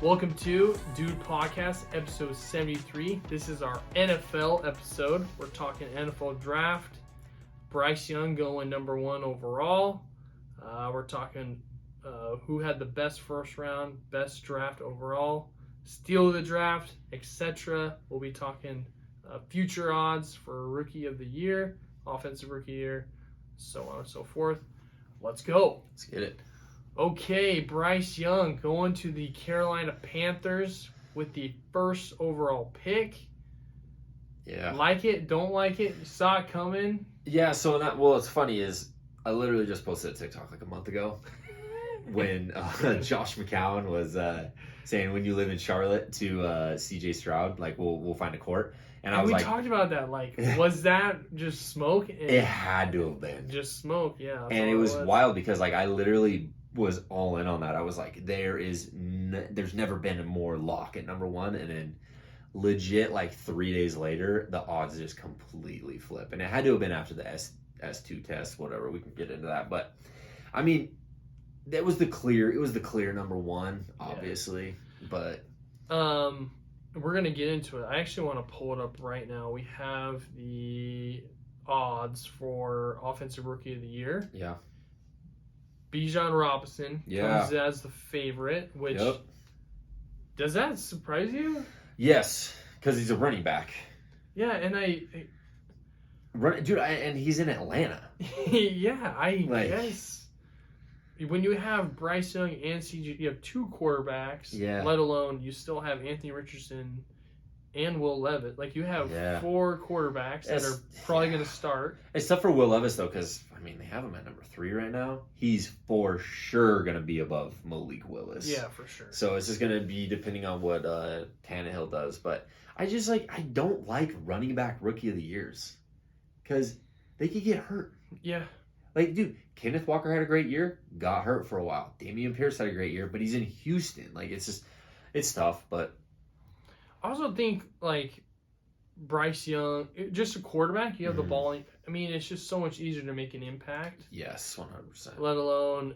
Welcome to Dude Podcast, episode 73. This is our NFL episode. We're talking NFL draft. Bryce Young going number 1 overall. We're talking who had the best first round, best draft overall, steal of the draft, etc. We'll be talking future odds for Rookie of the Year, Offensive Rookie Year, so on and so forth. Let's go. Let's get it. Okay, Bryce Young going to the Carolina Panthers with the first overall pick. Yeah. Like it, don't like it, saw it coming. Yeah, so what's funny is I literally just posted a TikTok like a month ago when Josh McCown was saying when you live in Charlotte to CJ Stroud, like we'll find a court. And I was we like, talked about that. Like, was that just smoke? it had to have been. Just smoke, yeah. And it was wild because like I literally was all in on that. I was like, there's never been a more lock at number 1, and then legit like 3 days later the odds just completely flip, and it had to have been after the S2 test, whatever. We can get into that, but I mean, it was the clear number 1, obviously. Yeah. But we're gonna get into it. I actually want to pull it up right now. We have the odds for Offensive Rookie of the Year. Yeah. Bijan Robinson comes as the favorite, which does that surprise you? Yes, because he's a running back. Yeah, and and he's in Atlanta. guess when you have Bryce Young and CJ, you have 2 quarterbacks. Yeah. Let alone you still have Anthony Richardson and Will Levis. Like, you have 4 quarterbacks that are probably going to start. Except for Will Levis, though, because, I mean, they have him at number 3 right now. He's for sure going to be above Malik Willis. Yeah, for sure. So it's just going to be depending on what Tannehill does. But I don't like running back Rookie of the Years because they could get hurt. Yeah. Like, dude, Kenneth Walker had a great year, got hurt for a while. Dameon Pierce had a great year, but he's in Houston. Like, it's tough, but... I also think, like, Bryce Young, just a quarterback, you have the ball. I mean, it's just so much easier to make an impact. Yes, 100%. Let alone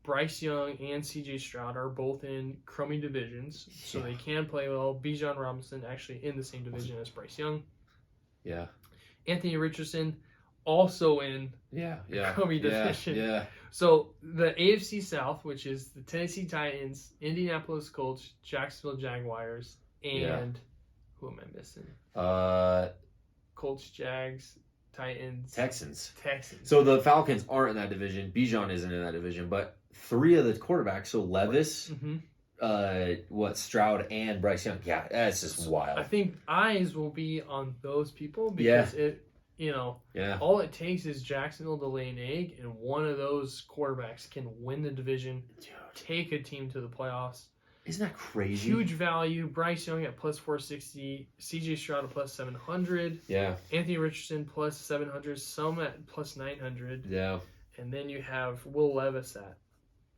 Bryce Young and CJ Stroud are both in crummy divisions, so they can play well. Bijan Robinson actually in the same division as Bryce Young. Yeah. Anthony Richardson also in crummy division. Yeah. So the AFC South, which is the Tennessee Titans, Indianapolis Colts, Jacksonville Jaguars, and who am I missing? Colts, Jags, Titans, Texans. So the Falcons aren't in that division. Bijan isn't in that division, but 3 of the quarterbacks, so Levis, Stroud and Bryce Young. Yeah, that's just wild. I think eyes will be on those people because all it takes is Jacksonville to lay an egg, and one of those quarterbacks can win the division, take a team to the playoffs. Isn't that crazy? Huge value. Bryce Young at plus 460, CJ Stroud at plus 700. Yeah. Anthony Richardson plus 700, some at plus 900. Yeah. And then you have Will Levis at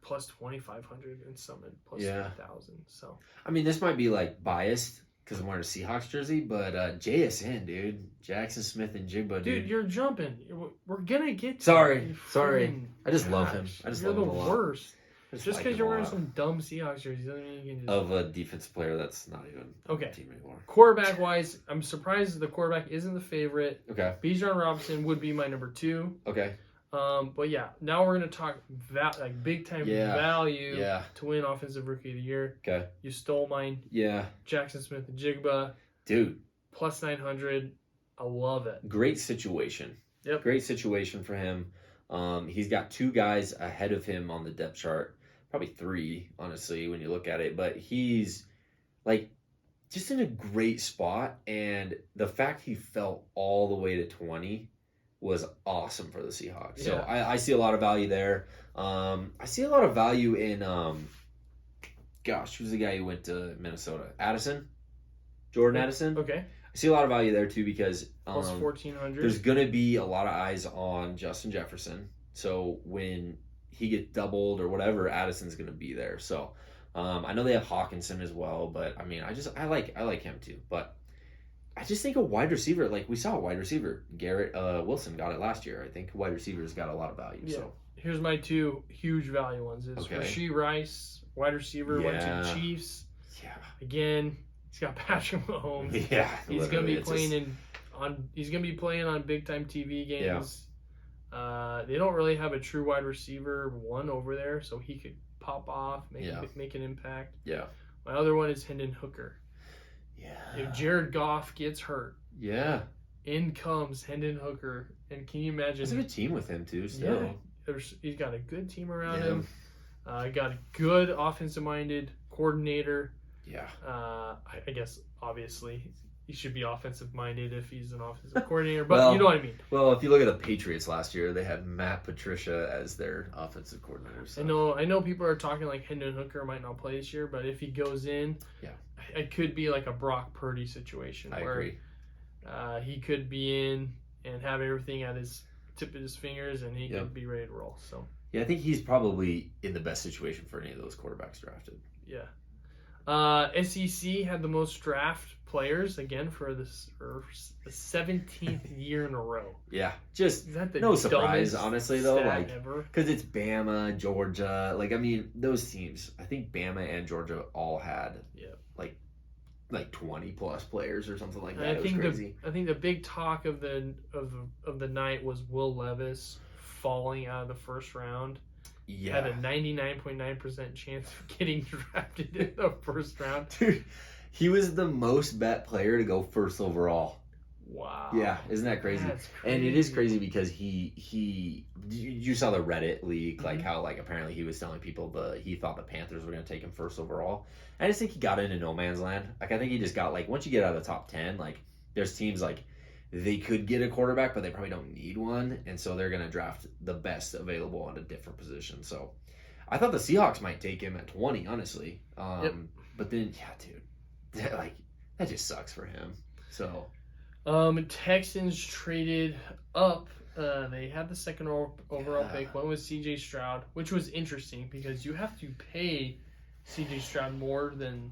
plus 2,500 and some at plus 3,000. So, I mean, this might be like biased because I'm wearing a Seahawks jersey, but JSN, dude. Jackson Smith and Jigba, dude. Dude, you're jumping. We're going to get to Sorry. I just love him. You're the worst. Just because you're wearing some dumb Seahawks jerseys doesn't mean you can just... Of a defensive player that's not even on the team anymore. Quarterback-wise, I'm surprised the quarterback isn't the favorite. Okay. Bijan Robinson would be my number 2. Okay. But yeah, now we're going to talk big-time value to win Offensive Rookie of the Year. Okay. You stole mine. Yeah. Jackson Smith and Jigba. Dude. Plus 900. I love it. Great situation. Yep. Great situation for him. He's got 2 guys ahead of him on the depth chart. Probably 3, honestly, when you look at it. But he's, like, just in a great spot. And the fact he fell all the way to 20 was awesome for the Seahawks. So I see a lot of value there. I see a lot of value in, who's the guy who went to Minnesota? Jordan Addison. Okay. I see a lot of value there, too, because plus 1,400. There's going to be a lot of eyes on Justin Jefferson. So when he gets doubled or whatever, Addison's going to be there. So I know they have Hawkinson as well, but I mean, I like him too. But I just think a wide receiver, like we saw a wide receiver, Garrett Wilson got it last year. I think wide receivers got a lot of value. Yeah. So here's my two huge value ones. Is Okay. Rashee Rice, wide receiver, went to the Yeah. Chiefs. Yeah. Again, he's got Patrick Mahomes. Yeah. He's gonna literally, be it's playing just- he's gonna be playing on big time TV games. They don't really have a true wide receiver one over there, so he could pop off, make an impact. Yeah. My other one is Hendon Hooker. Yeah. If Jared Goff gets hurt, Yeah. in comes Hendon Hooker, and can you imagine? It's a good team with him too. Still. He's got a good team around Yeah. him. Got a good offensive-minded coordinator. Yeah. I guess obviously he should be offensive-minded if he's an offensive coordinator, but Well, you know what I mean. Well, if you look at the Patriots last year, they had Matt Patricia as their offensive coordinator. So. I know people are talking like Hendon Hooker might not play this year, but if he goes in, Yeah. it could be like a Brock Purdy situation I where agree. He could be in and have everything at his tip of his fingers, and he Yep. could be ready to roll. So Yeah, I think he's probably in the best situation for any of those quarterbacks drafted. yeah. SEC had the most draft players again for the 17th year in a row. Yeah, just Is that the no surprise, dumbest honestly, though. stat Like, ever? because it's Bama, Georgia. Like, I mean, those teams. I think Bama and Georgia all had like 20 plus players or something like that. And It was crazy. I think the big talk of the night was Will Levis falling out of the first round. Yeah, Had a 99.9% chance of getting drafted in the first round. dude, he was the most bet player to go first overall. Wow. Yeah, isn't that crazy? That's And it is crazy because you saw the Reddit leak, like Mhm. how like apparently he was telling people he thought the Panthers were going to take him first overall. I just think he got into no man's land. Like I think he just got like once you get out of the top 10, like there's teams like they could get a quarterback, but they probably don't need one, and so they're going to draft the best available at a different position. So I thought the Seahawks might take him at 20, honestly. But then yeah, dude, like that just sucks for him. So. Texans traded up. They had the second overall Yeah. pick. Went with CJ Stroud, which was interesting because you have to pay CJ Stroud more than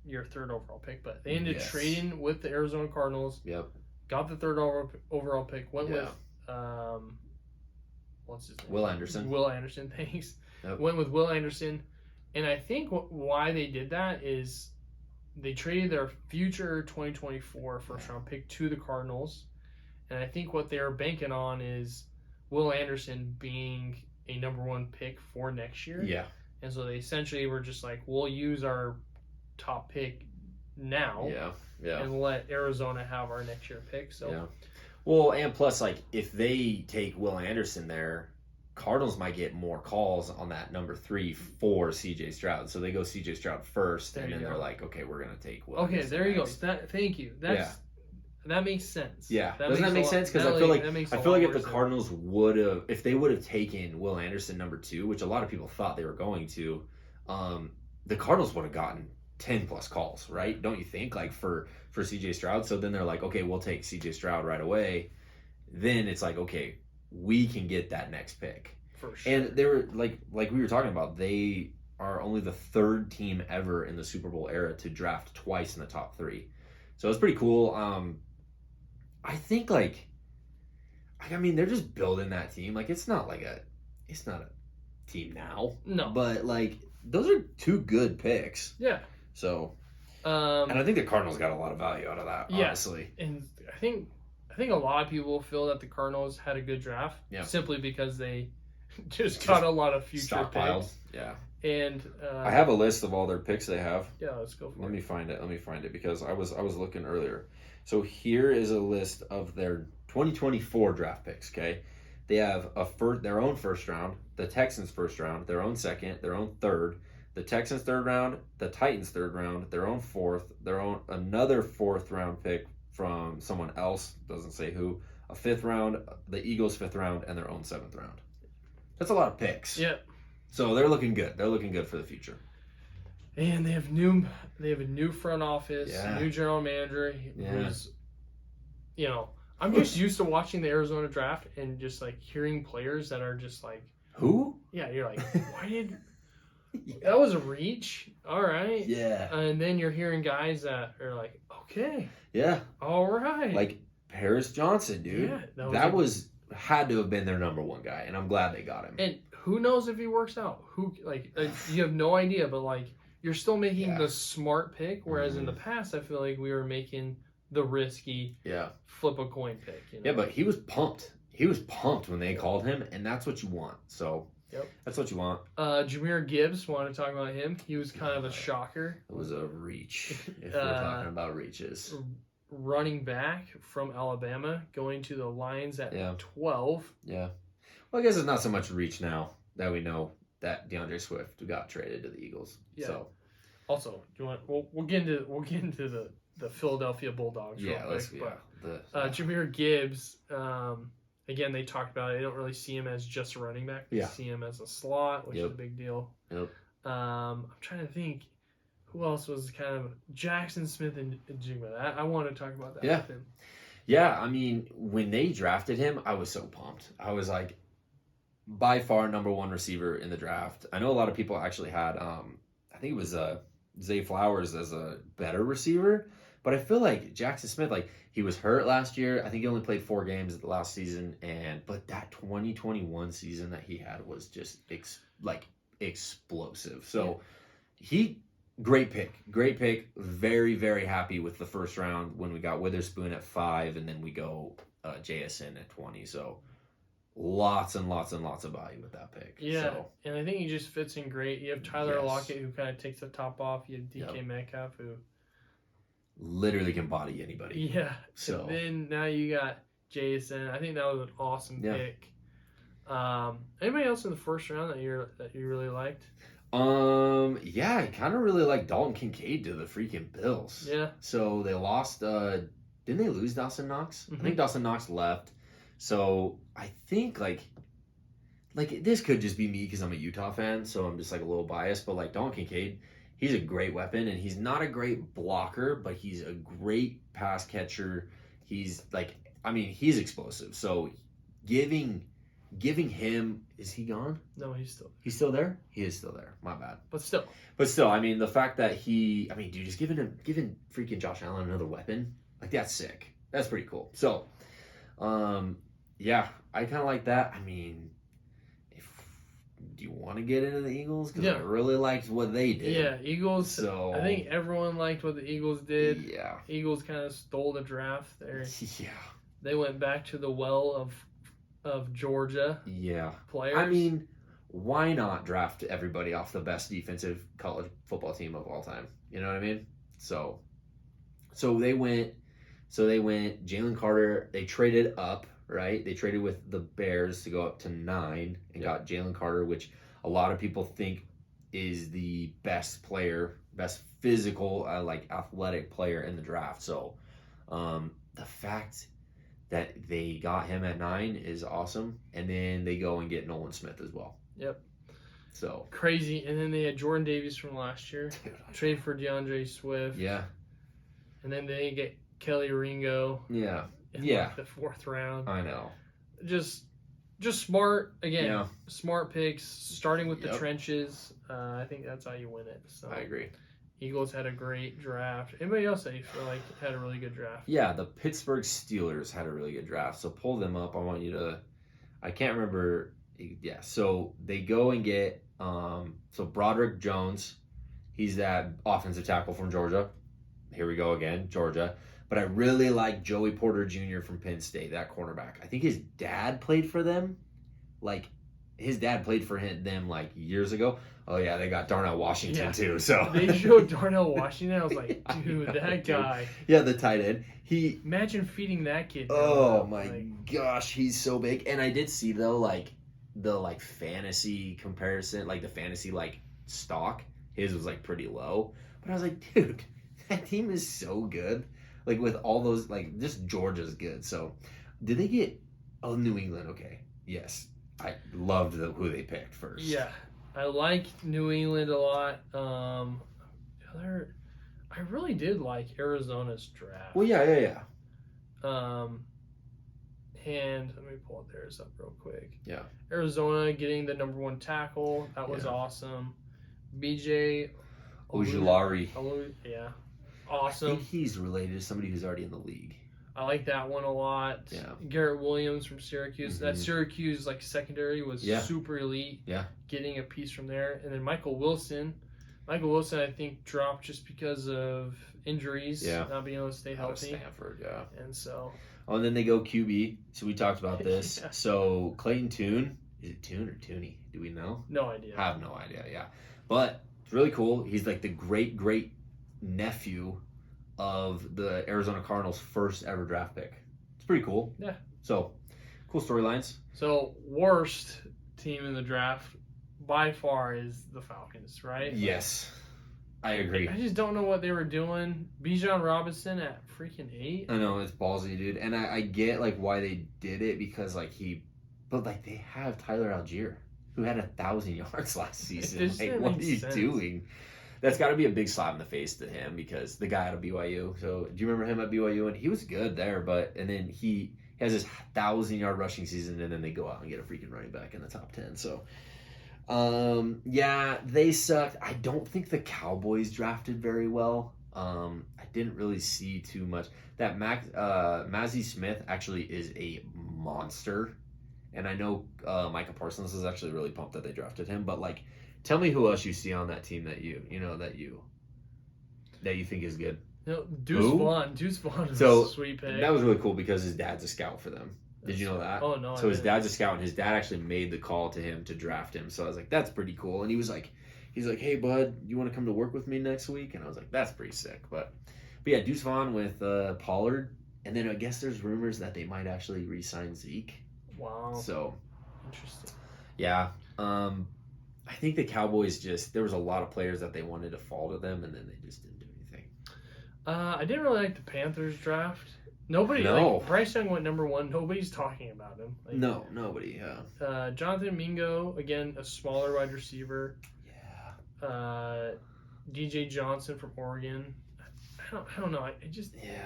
your third overall pick. But they ended Yes. trading with the Arizona Cardinals. Yep. Got the third overall pick. Went Yeah. with what's his name? Will Anderson. Will Anderson. Thanks. Yep. Went with Will Anderson, and I think why they did that is they traded their future 2024 first round pick to the Cardinals, and I think what they're banking on is Will Anderson being a number one pick for next year. Yeah. And so they essentially were just like, we'll use our top pick now Yeah. and let Arizona have our next year pick. So Yeah. Well, and plus, like, if they take Will Anderson there, Cardinals might get more calls on that number 3 for CJ Stroud. So they go CJ Stroud first, There and you then go. they're like, okay, we're going to take Will okay, Anderson there you go. next. Thank you. That makes sense. Yeah. Doesn't makes that a make lot- sense? Because that I feel like that makes a I feel lot like if more the sense. Cardinals if they would have taken Will Anderson number 2, which a lot of people thought they were going to, the Cardinals would have gotten 10 plus calls, right? Don't you think? Like for CJ Stroud. So then they're like, okay, we'll take CJ Stroud right away. Then it's like, okay, we can get that next pick. For sure. And they were like we were talking about, they are only the third team ever in the Super Bowl era to draft twice in the top 3. So it's pretty cool. I think I mean they're just building that team. Like it's not a team now. No. But like those are 2 good picks. Yeah. So and I think the Cardinals got a lot of value out of that, Yeah. honestly. And I think a lot of people feel that the Cardinals had a good draft simply because they just got a lot of future Stockpiled. picks. Yeah. And I have a list of all their picks they have. yeah, let's go for Let it. me find it because I was looking earlier. So here is a list of their 2024 draft picks. Okay, they have their own first round, the Texans first round, their own second, their own third, the Texans third round, the Titans third round, their own fourth, another fourth round pick from someone else, doesn't say who, a fifth round, the Eagles fifth round, and their own seventh round. That's a lot of picks. Yeah. So they're looking good. They're looking good for the future. And they have a new front office, new general manager who's, I'm just used to watching the Arizona draft and just like hearing players that are just like, who? Yeah, you're like, why did that was a reach? All right. Yeah. And then you're hearing guys that are like, okay, Yeah. all right. Like Paris Johnson, dude. Yeah, that was had to have been their number one guy, and I'm glad they got him. And who knows if he works out? You have no idea, but you're still making Yeah. the smart pick, whereas in the past I feel like we were making the risky flip a coin pick. You know? Yeah, but he was pumped. He was pumped when they called him, and that's what you want. So that's what you want. Jahmyr Gibbs, want to talk about him? He was kind of a shocker. It was a reach, if we're talking about reaches. Running back from Alabama, going to the Lions at 12. Yeah. Well, I guess it's not so much reach now that we know that DeAndre Swift got traded to the Eagles. Yeah. So. Also, do you want? We'll get into the Philadelphia Bulldogs. Yeah, real quick, Jahmyr Gibbs. Again, they talked about it. They don't really see him as just a running back. They see him as a slot, which is a big deal. Yep. I'm trying to think. Who else was kind of Jackson Smith and Jigma? I want to talk about that with him. Yeah, I mean, when they drafted him, I was so pumped. I was like, by far number one receiver in the draft. I know a lot of people actually had, I think it was Zay Flowers as a better receiver, but I feel like Jackson Smith, he was hurt last year. I think he only played 4 games the last season, but that 2021 season that he had was just explosive. So great pick. Very, very happy with the first round when we got Witherspoon at 5, and then we go JSN at 20. So lots and lots and lots of value with that pick. Yeah, and I think he just fits in great. You have Tyler Lockett, who kind of takes the top off. You have DK Metcalf, who literally can body anybody. Yeah. So and then now you got Jason. I think that was an awesome pick. Anybody else in the first round that you really liked? I kind of really like Dalton Kincaid to the freaking Bills. Yeah. So they lost. Didn't they lose Dawson Knox? Mm-hmm. I think Dawson Knox left. So I think this could just be me because I'm a Utah fan, so I'm just a little biased. But Dalton Kincaid, he's a great weapon, and he's not a great blocker, but he's a great pass catcher. He's he's explosive. So giving him, is he gone? No, he's still there. He is still there. My bad. But still, I mean, the fact that just giving freaking Josh Allen another weapon, that's sick. That's pretty cool. So, I kind of like that. I mean, do you want to get into the Eagles? Because I really liked what they did. Yeah, Eagles. So I think everyone liked what the Eagles did. Yeah. Eagles kind of stole the draft there. Yeah. They went back to the well of Georgia. Yeah. Players. I mean, why not draft everybody off the best defensive college football team of all time? You know what I mean? So they went Jalen Carter. They traded up, right? They traded with the Bears to go up to 9 and got Jalen Carter, which a lot of people think is the best physical, athletic player in the draft. So the fact that they got him at 9 is awesome. And then they go and get Nolan Smith as well. Yep. So crazy. And then they had Jordan Davis from last year. Trade for DeAndre Swift. Yeah. And then they get Kelly Ringo. Yeah. In the 4th round. I know. Just smart. Again, smart picks. Starting with the trenches. I think that's how you win it. So I agree. Eagles had a great draft. Anybody else that you feel like had a really good draft? Yeah, the Pittsburgh Steelers had a really good draft. So pull them up. I want you to. I can't remember. Yeah. So they go and get. So Broderick Jones, he's that offensive tackle from Georgia. Here we go again, Georgia. But I really like Joey Porter Jr. from Penn State, that cornerback. I think his dad played for them. His dad played for them years ago. Oh yeah, they got Darnell Washington too. So they showed Darnell Washington. I was like, dude, that guy. Yeah, the tight end. Imagine feeding that kid. Oh my gosh, he's so big. And I did see though, the fantasy comparison, the fantasy stock. His was pretty low. But I was like, dude, that team is so good. With all those, just Georgia's good. So, did they get? Oh, New England. Okay, yes, I loved who they picked first. Yeah, I like New England a lot. I really did like Arizona's draft. Well, yeah. And let me pull theirs up real quick. Yeah. Arizona getting the number 1 tackle. That was awesome. BJ Ojulari. Yeah. Awesome. I think he's related to somebody who's already in the league. I like that one a lot. Yeah. Garrett Williams from Syracuse. That Mhm. Syracuse secondary was Yeah. super elite. Yeah. Getting a piece from there, and then Michael Wilson. Michael Wilson, I think, dropped just because of injuries, Yeah. not being able to stay Out of healthy, Stanford, yeah. and so. Oh, and then they go QB. So we talked about this. Yeah. So Clayton Tune, is it Tune or Tooney? Do we know? No idea. I have no idea. Yeah, but it's really cool. He's like the great nephew of the Arizona Cardinals' first ever draft pick. It's pretty cool. Yeah. So cool storylines. So worst team in the draft by far is the Falcons, right? Yes, I agree. I just don't know what they were doing. Bijan Robinson at freaking 8. I know, it's ballsy, dude, and I get why they did it because but they have Tyler Algier who had 1,000 yards last season. just didn't What are make you sense. doing? That's got to be a big slap in the face to him because the guy out of BYU. So do you remember him at BYU? And he was good there, and then he has this 1,000-yard rushing season, and then they go out and get a freaking running back in the top 10. So. Yeah, they sucked. I don't think the Cowboys drafted very well. I didn't really see too much. That Mazzie Smith actually is a monster, and I know Micah Parsons is actually really pumped that they drafted him. But tell me who else you see on that team that you think is good. No, Deuce Who? Vaughn. Deuce Vaughn is So, a sweet pick. That was really cool because his dad's a scout for them. Did you know that? Oh, no. So his dad's a scout, and his dad actually made the call to him to draft him. So I was like, that's pretty cool. And he's like, hey, bud, you want to come to work with me next week? And I was like, that's pretty sick. But yeah, Deuce Vaughn with Pollard. And then I guess there's rumors that they might actually re-sign Zeke. Wow. So, Interesting. yeah. I think the Cowboys there was a lot of players that they wanted to fall to them, and then they just didn't do anything. I didn't really like the Panthers draft. Nobody, No. Bryce Young went number 1. Nobody's talking about him. No, nobody, yeah. Jonathan Mingo, again, a smaller wide receiver. Yeah. DJ Johnson from Oregon. I don't know. I just Yeah.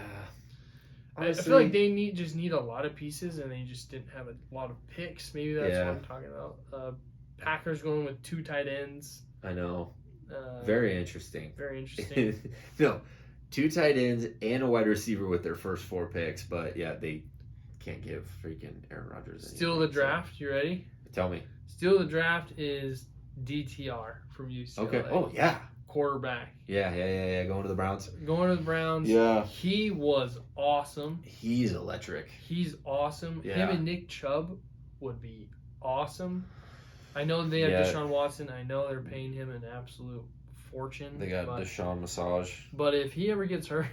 I feel like they need a lot of pieces, and they just didn't have a lot of picks. Maybe that's Yeah. what I'm talking about. Packers going with 2 tight ends. I know. Very interesting. Very interesting. No, 2 tight ends and a wide receiver with their first 4 picks, but yeah, they can't give freaking Aaron Rodgers anything. Steal the draft. You ready? So, tell me. Steal the draft is DTR from UCLA. Okay. Oh, yeah. Quarterback. Yeah. Going to the Browns. Going to the Browns. Yeah. He was awesome. He's electric. He's awesome. Yeah. Him and Nick Chubb would be awesome. I know they have Yeah. Deshaun Watson. I know they're paying him an absolute fortune. They got Deshaun Massage. But if he ever gets hurt,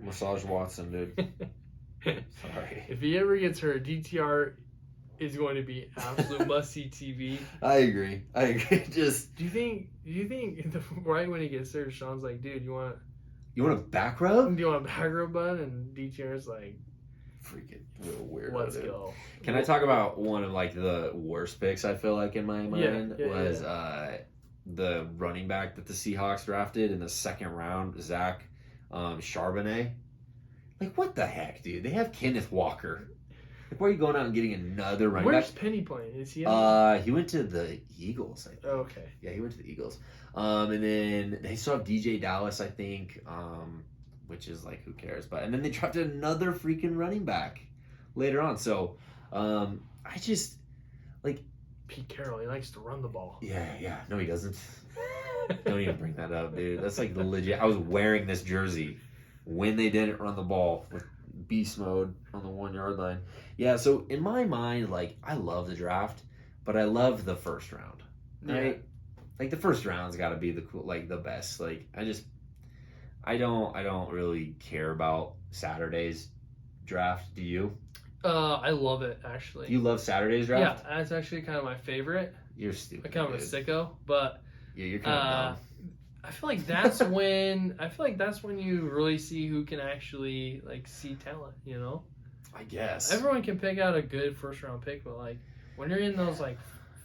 Massage Watson, dude. Sorry. If he ever gets hurt, DTR is going to be absolute must-see TV. I agree. Just, Do you think right when he gets there, Sean's like, dude, you want a back rub? do you want a back rub, bud? And DTR's like, Freaking real weird. let's go. Can I talk about one of the worst picks I feel like in my mind was the running back that the Seahawks drafted in the second round, Zach Charbonnet. What the heck, dude? They have Kenneth Walker. Why are you going out and getting another running Where's back? Penny playing? Is he? He went to the Eagles, I think. Okay. Yeah, he went to the Eagles. And then they still have DJ Dallas, I think. Which is who cares? And then they drafted another freaking running back later on. So, I just Pete Carroll, he likes to run the ball. Yeah. No, he doesn't. Don't even bring that up, dude. That's legit. I was wearing this jersey when they didn't run the ball with beast mode on the 1-yard line. Yeah. So in my mind, I love the draft, but I love the first round. Right? The first round's got to be the cool, the best. I don't really care about Saturday's draft. Do you? I love it, actually. You love Saturday's draft? Yeah, that's actually kind of my favorite. You're stupid. I'm kind of a sicko, but yeah, you're kind of dumb. I feel like that's when you really see who can actually see talent. I guess Everyone can pick out a good first round pick, but when you're in those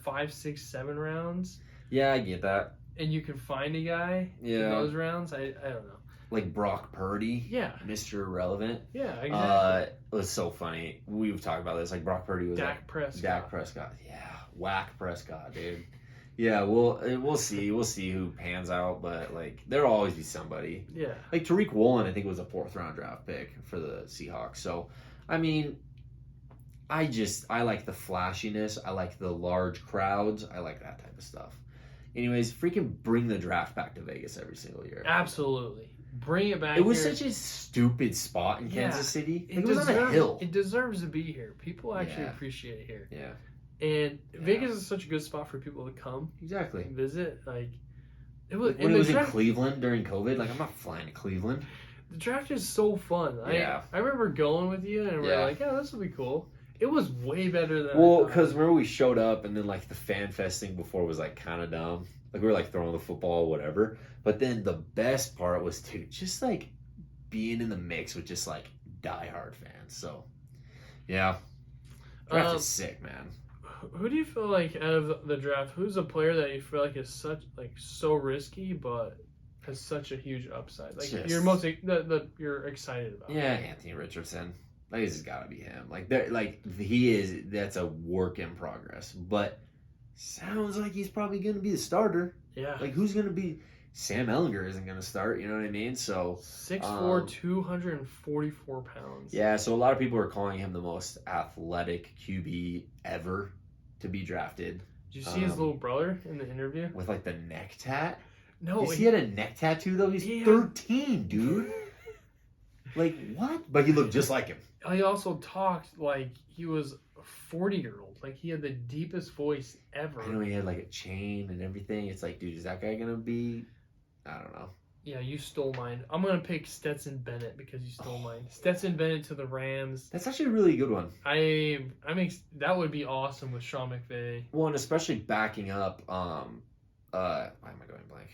5, 6, 7 rounds, yeah, I get that. and you can find a guy in those rounds, I don't know. Brock Purdy, Yeah, Mr. Irrelevant. yeah, exactly. It was so funny. We've talked about this. Brock Purdy was Dak Prescott. Dak Prescott. Yeah, whack Prescott, dude. Yeah, we'll see. We'll see who pans out, but like there'll always be somebody. Yeah. Like Tariq Woolen, I think was a 4th-round draft pick for the Seahawks. So, I mean, I like the flashiness. I like the large crowds. I like that type of stuff. Anyways, freaking bring the draft back to Vegas every single year. Absolutely. Bring it back. It was here. such a stupid spot in Yeah, Kansas City. It It was on a hill. It deserves to be here. People actually Yeah. appreciate it here. Yeah, And Yeah. Vegas is such a good spot for people to come exactly. and visit. Like it was When and it the was in draft, Cleveland during COVID, like I'm not flying to Cleveland. the draft is so fun. Yeah. I remember going with you and we're Yeah. like, yeah, this will be cool. It was way better than I Well, thought. because remember we showed up and then like the fan fest thing before was like kind of dumb. Like we were like throwing the football, whatever. But then the best part was to just like being in the mix with just like diehard fans. So yeah, draft is sick, man. Who do you feel like out of the draft? Who's a player that you feel like is so risky but has such a huge upside? Like Just- you're you're excited about. Yeah, Anthony Richardson. Like this has got to be him. He is. That's a work in progress. But sounds like he's probably going to be the starter. Yeah. Like who's going to be? Sam Ellinger isn't going to start. You know what I mean? So 6'4", 244 pounds. yeah. So a lot of people are calling him the most athletic QB ever to be drafted Did you see his little brother in the interview? with like the neck tat. No, He had a neck tattoo though. He's Yeah. 13, dude. Like what? But he looked just like him. he also talked like he was a 40-year-old. Like he had the deepest voice ever. I know he had like a chain and everything. It's like, dude, is that guy gonna be? I don't know. Yeah, you stole mine. I'm gonna pick Stetson Bennett because you stole mine. Stetson Bennett to the Rams. That's actually a really good one. That would be awesome with Sean McVay. Well, and especially backing up. Why am I going blank?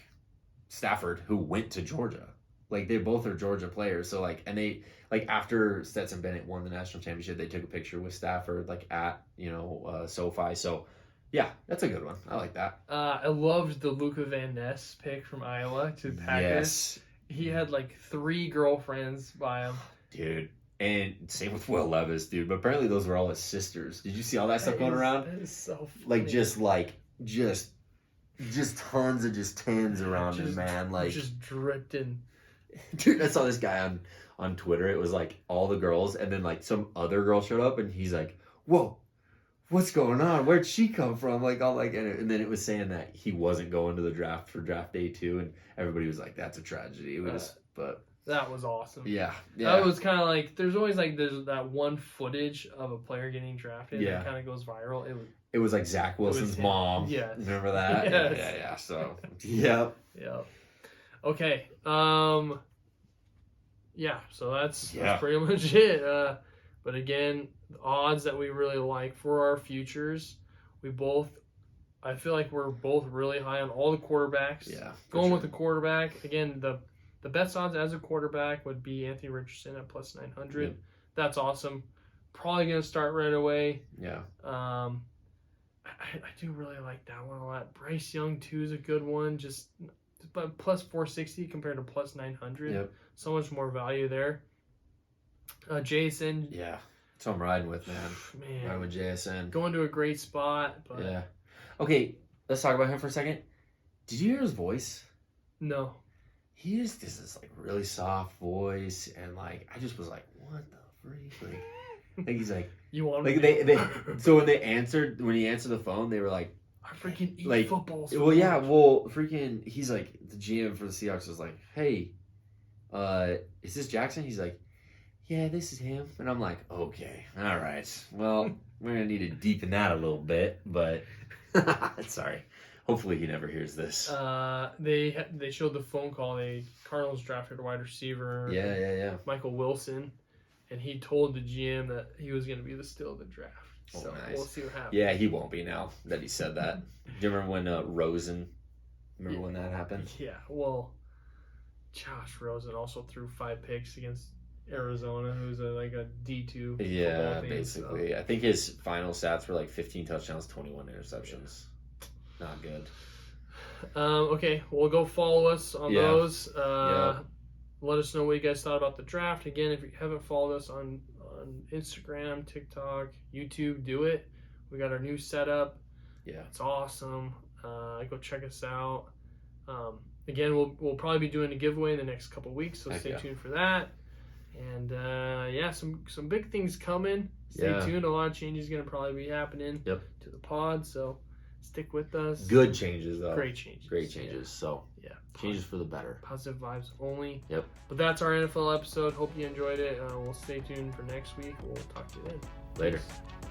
Stafford, who went to Georgia. Like they both are Georgia players. So like, and they like after Stetson Bennett won the national championship, they took a picture with Stafford like at SoFi. So yeah, that's a good one. I like that. I loved the Luca Van Ness pick from Iowa to Packers. Yes, He had like 3 girlfriends by him. dude. And same with Will Levis, dude. But apparently those were all his sisters. Did you see all that stuff going around? That is so funny. Just tons of just tens around him, man. Like, just dripped in. dude, I saw this guy on Twitter. It was like all the girls, and then like some other girl showed up, and he's like, "Whoa, what's going on? Where'd she come from?" Like all like, and then it was saying that he wasn't going to the draft for draft day 2, and everybody was like, "That's a tragedy." But That was awesome. yeah. That was kind of like there's always like there's that one footage of a player getting drafted Yeah. that kind of goes viral. It was like Zach Wilson's him. mom. Yes. Remember that? Yes. Yeah. So yeah. Yeah. Okay. Yeah. So that's pretty much it. But again, the odds that we really like for our futures, I feel like we're both really high on all the quarterbacks. Yeah. Going with the quarterback again, the best odds as a quarterback would be Anthony Richardson at plus 900. Yep. That's awesome. Probably gonna start right away. Yeah. I do really like that one a lot. Bryce Young too is a good one. Just but plus 460 compared to plus 900. Yep. So much more value there. Jason. Yeah. That's what I'm riding with, man. Man. Riding with JSN. Going to a great spot, but Yeah. Okay, let's talk about him for a second. Did you hear his voice? no. He just does this like really soft voice, and like I just was like, what the freak? Like he's like You want like they so when he answered the phone, they were like, I freaking eat like, football. so well, yeah, much. well, freaking, he's like, the GM for the Seahawks was like, hey, is this Jackson? He's like, yeah, this is him. And I'm like, okay, all right. Well, we're going to need to deepen that a little bit, but sorry. Hopefully he never hears this. They showed the phone call. Cardinals drafted a wide receiver. Yeah. Michael Wilson, and he told the GM that he was going to be the steal of the draft. Oh, So nice. we'll see what happens. Yeah, he won't be now that he said that. Do you remember when Rosen, when that happened? Yeah, well, Josh Rosen also threw 5 picks against Arizona, who's like a D2 Yeah, football team, basically. I think his final stats were like 15 touchdowns, 21 interceptions. Not good. Okay, well, go follow us on Yeah. those. Yeah. Let us know what you guys thought about the draft. Again, if you haven't followed us on Instagram, TikTok, YouTube, do it. We got our new setup. Yeah. It's awesome. Go check us out. Again, we'll probably be doing a giveaway in the next couple weeks, so stay tuned for that. And some big things coming. Stay tuned. A lot of changes going to probably be happening to the pod, so stick with us. Good changes, though. Great changes. Great changes. So changes for the better. Positive vibes only. Yep. But that's our NFL episode. Hope you enjoyed it. We'll stay tuned for next week. We'll talk to you then. Later. Peace.